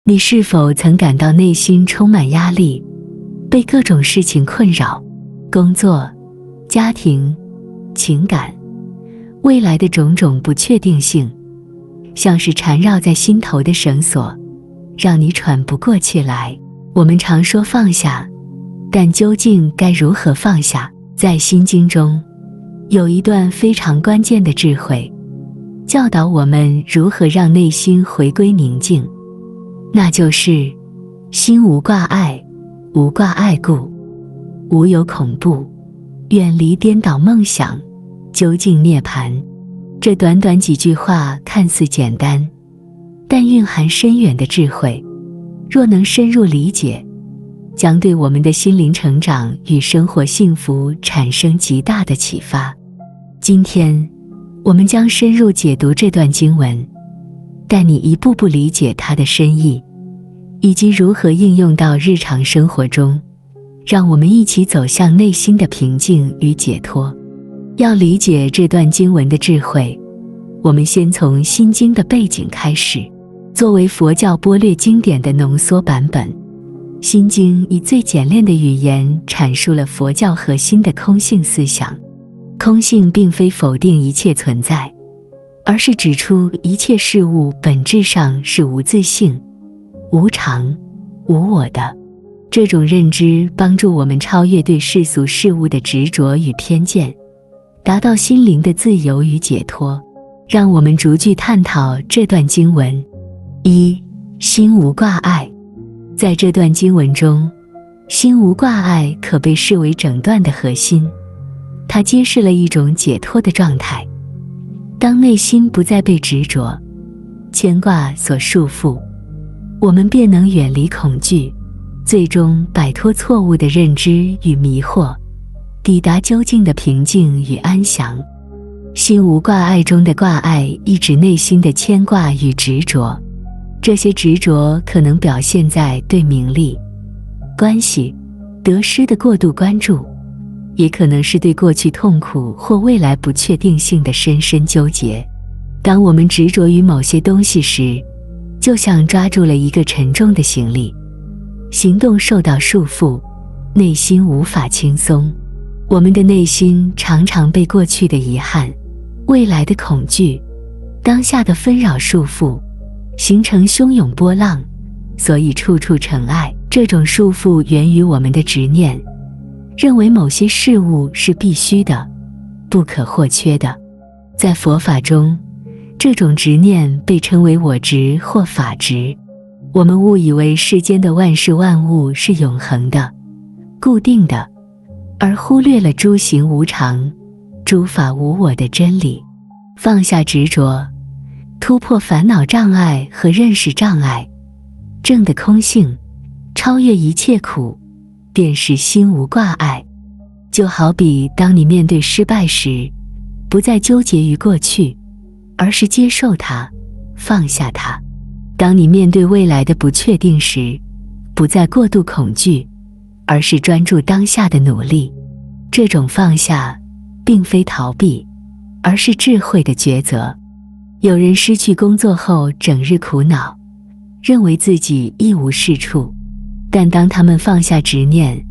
你是否曾感到内心充满压力，被各种事情困扰，工作、家庭、情感、未来的种种不确定性，像是缠绕在心头的绳索，让你喘不过气来。我们常说放下，但究竟该如何放下？在心经中，有一段非常关键的智慧，教导我们如何让内心回归宁静，那就是心无挂碍，无挂碍故，无有恐怖，远离颠倒梦想，究竟涅槃。这短短几句话看似简单，但蕴含深远的智慧，若能深入理解，将对我们的心灵成长与生活幸福产生极大的启发。今天我们将深入解读这段经文，带你一步步理解它的深意，以及如何应用到日常生活中，让我们一起走向内心的平静与解脱。要理解这段经文的智慧，我们先从《心经》的背景开始。作为佛教般略经典的浓缩版本，《心经》以最简练的语言阐述了佛教核心的空性思想。空性并非否定一切存在，而是指出一切事物本质上是无自性、无常、无我的。这种认知帮助我们超越对世俗事物的执着与偏见，达到心灵的自由与解脱。让我们逐句探讨这段经文。一、心无挂碍。在这段经文中，心无挂碍可被视为整段的核心，它揭示了一种解脱的状态。当内心不再被执着、牵挂所束缚，我们便能远离恐惧，最终摆脱错误的认知与迷惑，抵达究竟的平静与安详。心无挂碍中的挂碍意指内心的牵挂与执着，这些执着可能表现在对名利、关系、得失的过度关注，也可能是对过去痛苦或未来不确定性的深深纠结。当我们执着于某些东西时，就像抓住了一个沉重的行李，行动受到束缚，内心无法轻松。我们的内心常常被过去的遗憾、未来的恐惧、当下的纷扰束缚，形成汹涌波浪，所以处处尘埃。这种束缚源于我们的执念，认为某些事物是必须的、不可或缺的。在佛法中，这种执念被称为我执或法执。我们误以为世间的万事万物是永恒的、固定的，而忽略了诸行无常、诸法无我的真理。放下执着，突破烦恼障碍和认识障碍，证得空性，超越一切苦，便是心无挂碍。就好比当你面对失败时，不再纠结于过去，而是接受它，放下它；当你面对未来的不确定时，不再过度恐惧，而是专注当下的努力。这种放下并非逃避，而是智慧的抉择。有人失去工作后整日苦恼，认为自己一无是处，但当他们放下执念，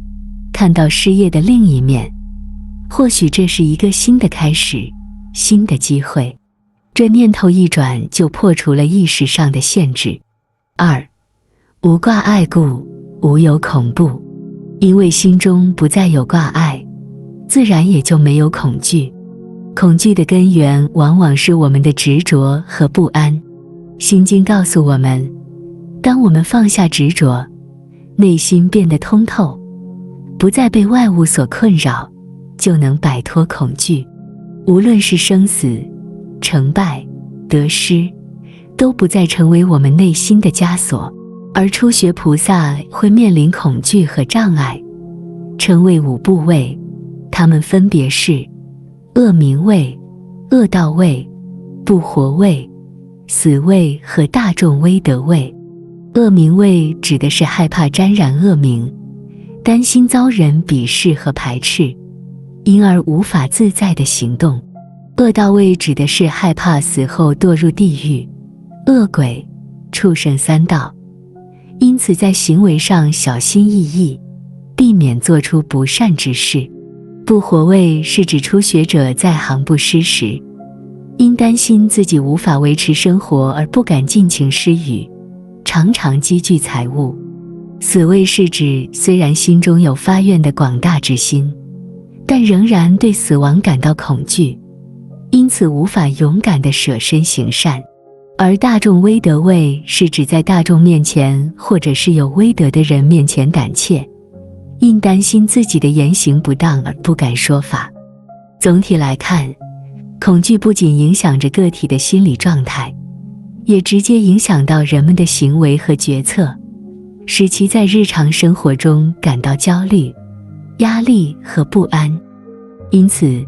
看到失业的另一面，或许这是一个新的开始，新的机会。这念头一转，就破除了意识上的限制。二、无挂碍故，无有恐怖。因为心中不再有挂碍，自然也就没有恐惧。恐惧的根源往往是我们的执着和不安。心经告诉我们，当我们放下执着，内心变得通透，不再被外物所困扰，就能摆脱恐惧。无论是生死、成败、得失，都不再成为我们内心的枷锁。而初学菩萨会面临恐惧和障碍，称为五怖畏，它们分别是恶名畏、恶道畏、不活畏、死畏和大众威德畏。恶名畏指的是害怕沾染恶名，担心遭人鄙视和排斥，因而无法自在地行动。恶道畏指的是害怕死后堕入地狱、恶鬼、畜生三道，此在行为上小心翼翼，避免做出不善之事。不活位是指初学者在行不施时，因担心自己无法维持生活而不敢尽情施予，常常积聚财物。死位是指虽然心中有发愿的广大之心，但仍然对死亡感到恐惧，因此无法勇敢地舍身行善。而大众威德位是指在大众面前或者是有威德的人面前胆怯，因担心自己的言行不当而不敢说法。总体来看，恐惧不仅影响着个体的心理状态，也直接影响到人们的行为和决策，使其在日常生活中感到焦虑、压力和不安。因此，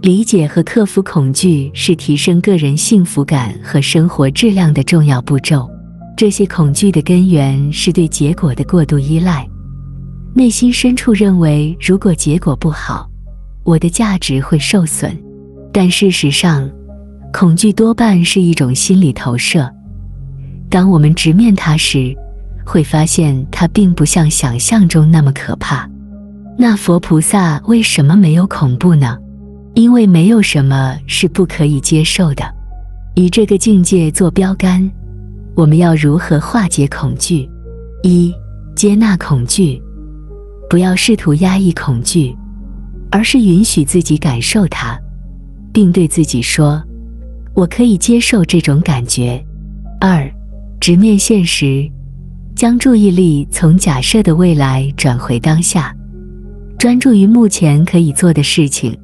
理解和克服恐惧是提升个人幸福感和生活质量的重要步骤。这些恐惧的根源是对结果的过度依赖，内心深处认为如果结果不好，我的价值会受损。但事实上，恐惧多半是一种心理投射。当我们直面它时，会发现它并不像想象中那么可怕。那佛菩萨为什么没有恐怖呢？因为没有什么是不可以接受的。以这个境界做标杆，我们要如何化解恐惧？一、接纳恐惧，不要试图压抑恐惧，而是允许自己感受它，并对自己说，我可以接受这种感觉。二、直面现实，将注意力从假设的未来转回当下，专注于目前可以做的事情，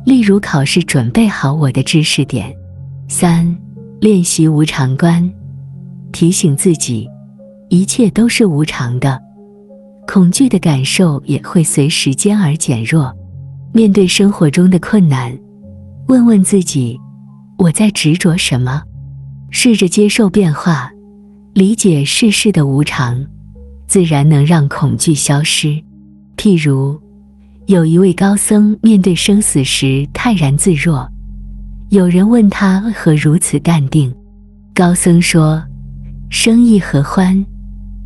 例如考试准备好我的知识点。三、练习无常观，提醒自己，一切都是无常的，恐惧的感受也会随时间而减弱。面对生活中的困难，问问自己，我在执着什么？试着接受变化，理解世事的无常，自然能让恐惧消失。譬如，有一位高僧面对生死时泰然自若，有人问他为何如此淡定，高僧说，生亦何欢，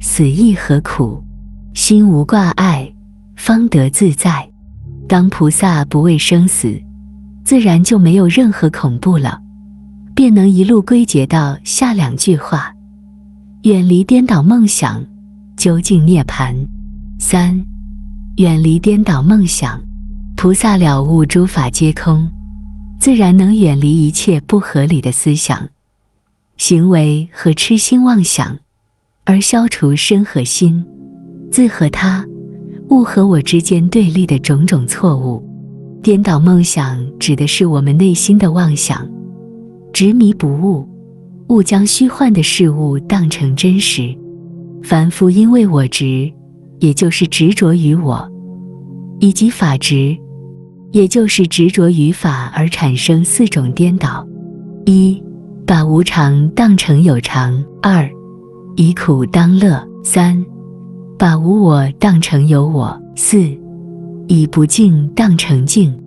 死亦何苦，心无挂碍，方得自在。当菩萨不畏生死，自然就没有任何恐怖了，便能一路归结到下两句话：远离颠倒梦想，究竟涅槃。三、远离颠倒梦想，菩萨了悟诸法皆空，自然能远离一切不合理的思想、行为和痴心妄想，而消除身和心、自和他、物和我之间对立的种种错误。颠倒梦想指的是我们内心的妄想，执迷不悟，误将虚幻的事物当成真实。凡夫因为我执，也就是执着于我，以及法执，也就是执着于法而产生四种颠倒：一、把无常当成有常；二、以苦当乐；三、把无我当成有我；四、以不净当成净。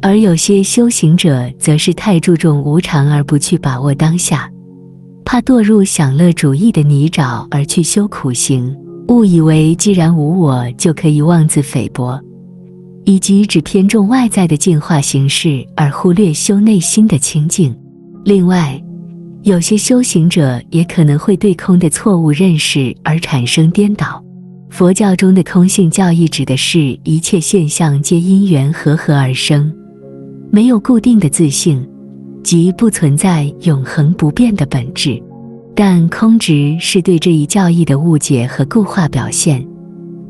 而有些修行者则是太注重无常而不去把握当下，怕堕入享乐主义的泥沼而去修苦行，误以为既然无我就可以妄自菲薄，以及只偏重外在的净化形式而忽略修内心的清净。另外，有些修行者也可能会对空的错误认识而产生颠倒。佛教中的空性教义指的是一切现象皆因缘和合而生，没有固定的自性，即不存在永恒不变的本质。但空执是对这一教义的误解和固化表现，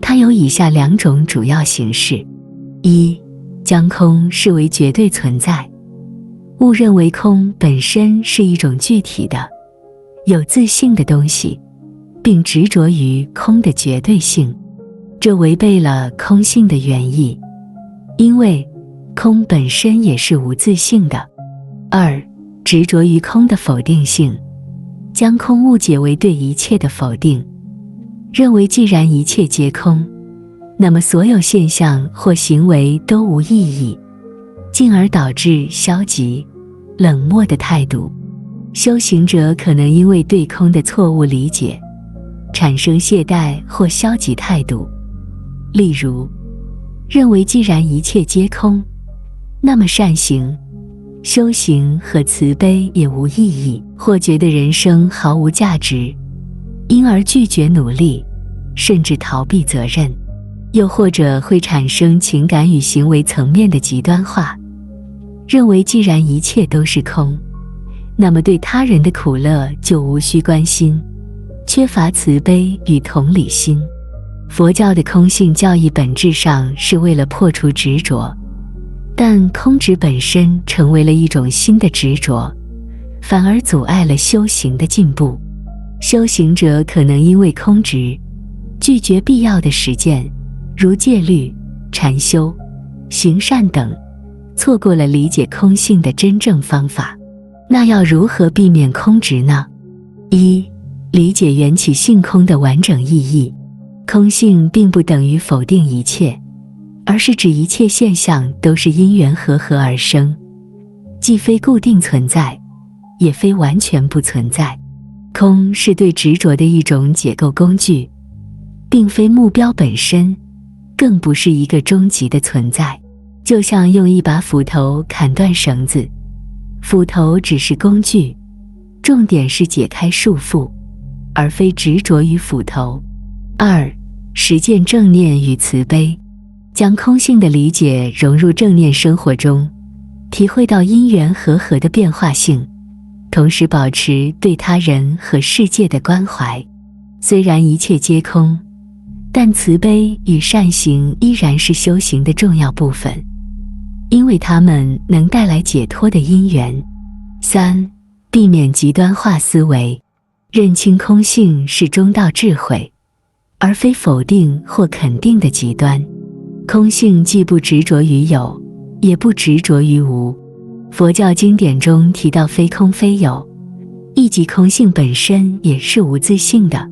它有以下两种主要形式：一、将空视为绝对存在，误认为空本身是一种具体的、有自性的东西，并执着于空的绝对性，这违背了空性的原意，因为空本身也是无自性的。二、执着于空的否定性，将空误解为对一切的否定，认为既然一切皆空，那么所有现象或行为都无意义，进而导致消极、冷漠的态度。修行者可能因为对空的错误理解，产生懈怠或消极态度。例如，认为既然一切皆空，那么善行、修行和慈悲也无意义，或觉得人生毫无价值，因而拒绝努力，甚至逃避责任。又或者会产生情感与行为层面的极端化，认为既然一切都是空，那么对他人的苦乐就无需关心，缺乏慈悲与同理心。佛教的空性教义本质上是为了破除执着，但空执本身成为了一种新的执着，反而阻碍了修行的进步。修行者可能因为空执，拒绝必要的实践，如戒律、禅修、行善等，错过了理解空性的真正方法。那要如何避免空执呢？一、理解缘起性空的完整意义。空性并不等于否定一切，而是指一切现象都是因缘和合而生，既非固定存在，也非完全不存在。空是对执着的一种解构工具，并非目标本身，更不是一个终极的存在。就像用一把斧头砍断绳子，斧头只是工具，重点是解开束缚，而非执着于斧头。二、实践正念与慈悲。将空性的理解融入正念生活中，体会到因缘和合的变化性，同时保持对他人和世界的关怀。虽然一切皆空，但慈悲与善行依然是修行的重要部分，因为它们能带来解脱的因缘。三、避免极端化思维。认清空性是中道智慧，而非否定或肯定的极端。空性既不执着于有，也不执着于无。佛教经典中提到非空非有，亦即空性本身也是无自性的，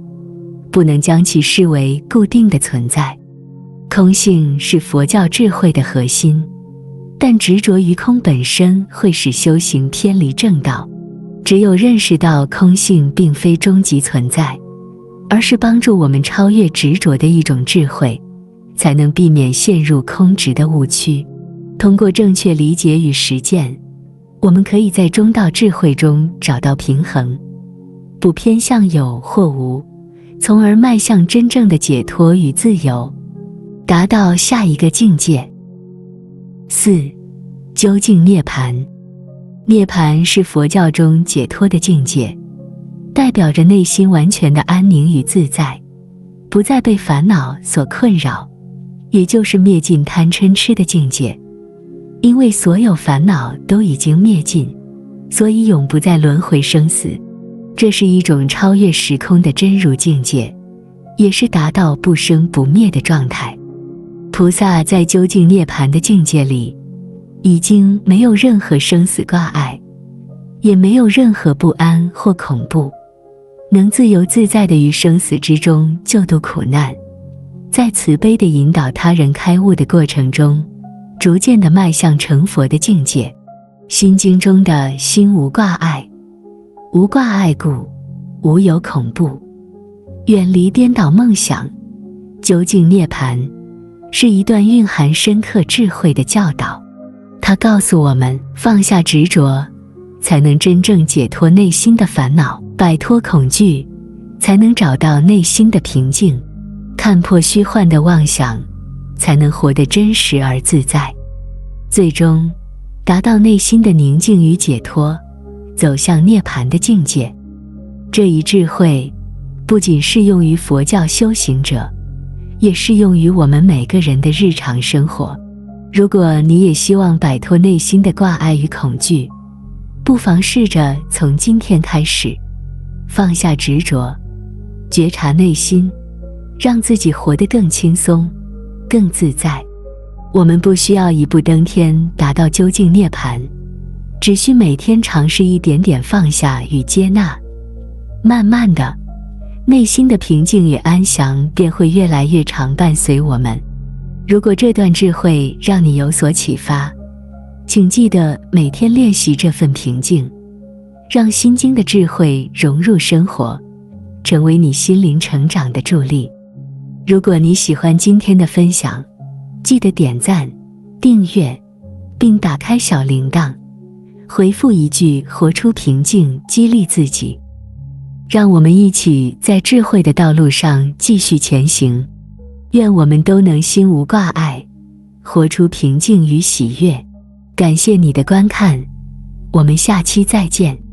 不能将其视为固定的存在。空性是佛教智慧的核心，但执着于空本身会使修行偏离正道。只有认识到空性并非终极存在，而是帮助我们超越执着的一种智慧，才能避免陷入空执的误区。通过正确理解与实践，我们可以在中道智慧中找到平衡，不偏向有或无，从而迈向真正的解脱与自由，达到下一个境界。四、究竟涅槃。涅槃是佛教中解脱的境界，代表着内心完全的安宁与自在，不再被烦恼所困扰，也就是灭尽贪嗔痴的境界。因为所有烦恼都已经灭尽，所以永不再轮回生死。这是一种超越时空的真如境界，也是达到不生不灭的状态。菩萨在究竟涅槃的境界里，已经没有任何生死挂碍，也没有任何不安或恐怖，能自由自在地于生死之中救度苦难，在慈悲地引导他人开悟的过程中，逐渐地迈向成佛的境界。心经中的心无挂碍，无挂碍故，无有恐怖，远离颠倒梦想，究竟涅槃，是一段蕴含深刻智慧的教导。它告诉我们，放下执着，才能真正解脱内心的烦恼，摆脱恐惧，才能找到内心的平静，看破虚幻的妄想，才能活得真实而自在，最终达到内心的宁静与解脱，走向涅槃的境界。这一智慧不仅适用于佛教修行者，也适用于我们每个人的日常生活。如果你也希望摆脱内心的挂碍与恐惧，不妨试着从今天开始，放下执着，觉察内心，让自己活得更轻松、更自在。我们不需要一步登天达到究竟涅槃，只需每天尝试一点点放下与接纳，慢慢的，内心的平静与安详便会越来越常伴随我们。如果这段智慧让你有所启发，请记得每天练习这份平静，让心经的智慧融入生活，成为你心灵成长的助力。如果你喜欢今天的分享，记得点赞、订阅，并打开小铃铛，回复一句"活出平静"，激励自己。让我们一起在智慧的道路上继续前行。愿我们都能心无挂碍，活出平静与喜悦。感谢你的观看，我们下期再见。